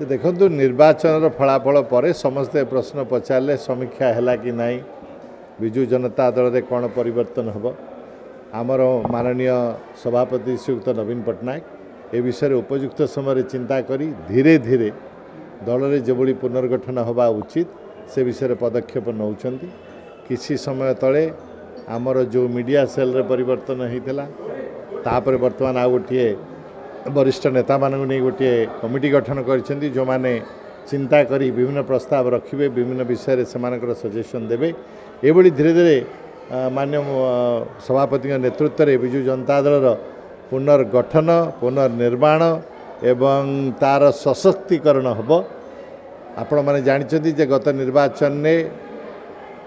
देखो निर्वाचन फलाफल पर समस्ते प्रश्न पचारे समीक्षा है कि ना विजु जनता दल में कौन परिवर्तन हम आमर माननीय सभापति श्रीयुक्त नवीन पट्टनायक ए विषय उपयुक्त समय चिंता करी धीरे धीरे दल में जो पुनर्गठन हवा उचित से विषय पदक्षेप नौकरी किसी समय तले आमर जो मीडिया सेल रे परिवर्तन होता तापर बर्तमान आ गोटे वरिष्ठ नेता मानू नहीं गोटे कमिटी गठन कर जो माने चिंता करी विभिन्न प्रस्ताव रखिए विभिन्न विषय से सजेशन देवे ये धीरे धीरे मान्य सभापति नेतृत्व में विजु जनता दल पुनर्गठन पुनर्निर्माण एवं तार सशक्तिकरण हम आपण मैंने जानते जे गत निर्वाचन में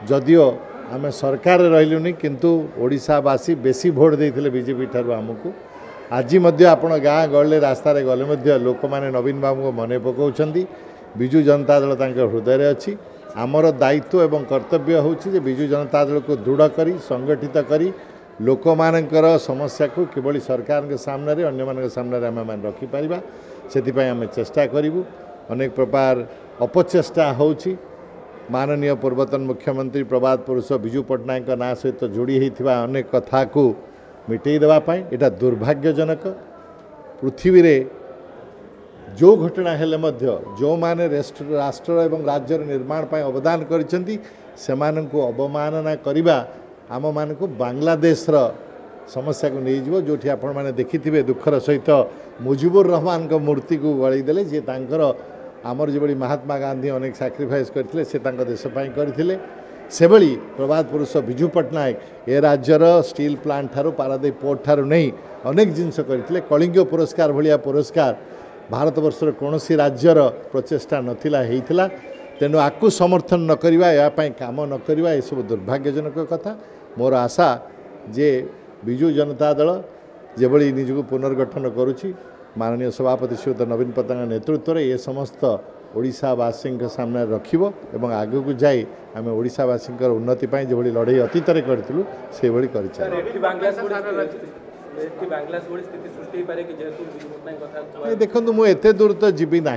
जदियो आम सरकार रही किंतु ओडिशावासी बेसी भोट देते बीजेपी ठार आमको आज आपण गाँ गले रास्ता गले लोक मैंने नवीन बाबू को मन पकाउछंती विजु जनता दल हृदय अच्छी आमर दायित्व एवं कर्तव्य होची विजु जनता दल को दृढ़ करी संगठित करी लोक मानकर समस्या को किभली सरकार के सामने अन्य मान सामने आम रखिपर से आम चेष्टा करूँ अनेक प्रकार अपचेष्टा होची माननीय पूर्वतन मुख्यमंत्री प्रभात पुरुष विजु पट्टनायक ना सहित जोड़ी होता अनेक कथा को मिटई देवाई यहाँ दुर्भाग्यजनक पृथ्वी रे जो घटना हेले मध्य जो माने राष्ट्र एवं राज्य निर्माण पर अवदान करिसेंती को अवमानना करवा आम मान को बांग्लादेश समस्या को नहीं जीवो जोठी आपण माने देखिथिबे दुखर सहित मुजिबुर रहमान को मूर्ति को गलईदेले जे तांकर आमर जो महात्मा गांधी अनेक सैक्रिफाइस करथिले से तांको देश पई करथिले से भली प्रभात पुरुष विजु पट्टनायक ए राज्यर स्टील प्लांट ठारू पारादीप पोर्ट ठारू नहीं अनेक जिनस करथिले कलिंग पुरस्कार भलिया पुरस्कार भारत वर्षर कौन राज्यर प्रचेषा नथिला हेइथिला तेणु आकु समर्थन न करवा या काम न करवा ये सब दुर्भाग्यजनक कथा मोर आशा जे विजु जनता दल जेभली निजको पुनर्गठन करुछि माननीय सभापति श्रीयुत नवीन पट्टनायक नेतृत्व में ये समस्त ओडिशावासी सामने रखिबो एवं आगे को जाई आम ओडिशावासी उन्नति पाई जो लड़ाई अतीत करूँ से देखो मुझे एत दूर तो जीवी ना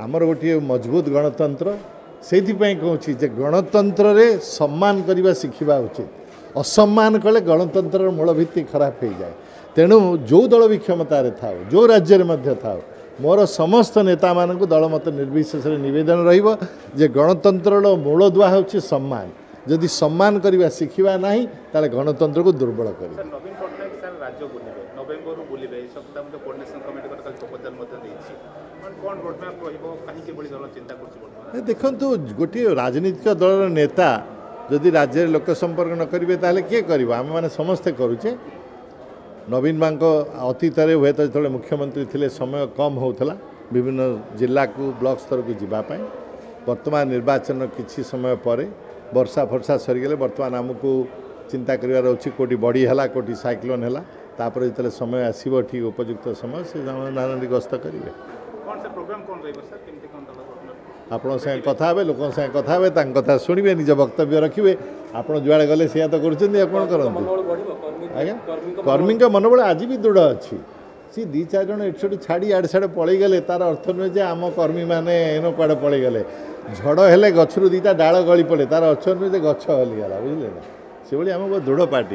आमर गोटे मजबूत गणतंत्र से कहूँ गणतंत्र रे सम्मान करने शिखा उचित असम्मान कले गणतंत्र मूलभित्ति खराब हो जाए तेणु जो दल भी क्षमतार था जो राज्य में था मोर समस्त नेता मानक दल मत निर्विशेष नवेदन रे गणतंत्र मूल दुआ हूँ सम्मान जदि सम्मान करने शिखा ना ताले गणतंत्र को दुर्बल कर देखु गोटे राजनीतिक दल नेता जदि राज्य लोक संपर्क न करेंगे ताले किए कर आम मैंने समस्ते करुचे नवीन माँ अतीत हुए तो जो मुख्यमंत्री थे समय कम होता विभिन्न जिला को ब्लॉक स्तर को जीवाई वर्तमान निर्वाचन किसी समय पर वर्षा फर्षा सरीगले बर्तमान आमको चिंता करार अच्छी कोटी बड़ी है कोटी साइक्लोन है तापर जो समय आसो ठीक उपयुक्त समय से नानी गस्त करेंगे आपण सागे कथा हे लोक सागे कथा हे कथा शुणे निज वक्तव्य रखिए आपड़ जुआड़े गले से तो करें आज्ञा कर्मी मनोबल आज भी दृढ़ अच्छी सी दी चार जन एटी छाड़ी आड़े साड़े पलि गले तार अर्थ नुहे जे आम कर्मी मैंने एन कुआड़े पलि गले झड़ हेले गचरू दीटा डाल गली पड़े तार अर्थ नुहे जे गछ हलीगला बुझे ना से आम दृढ़ पार्टी।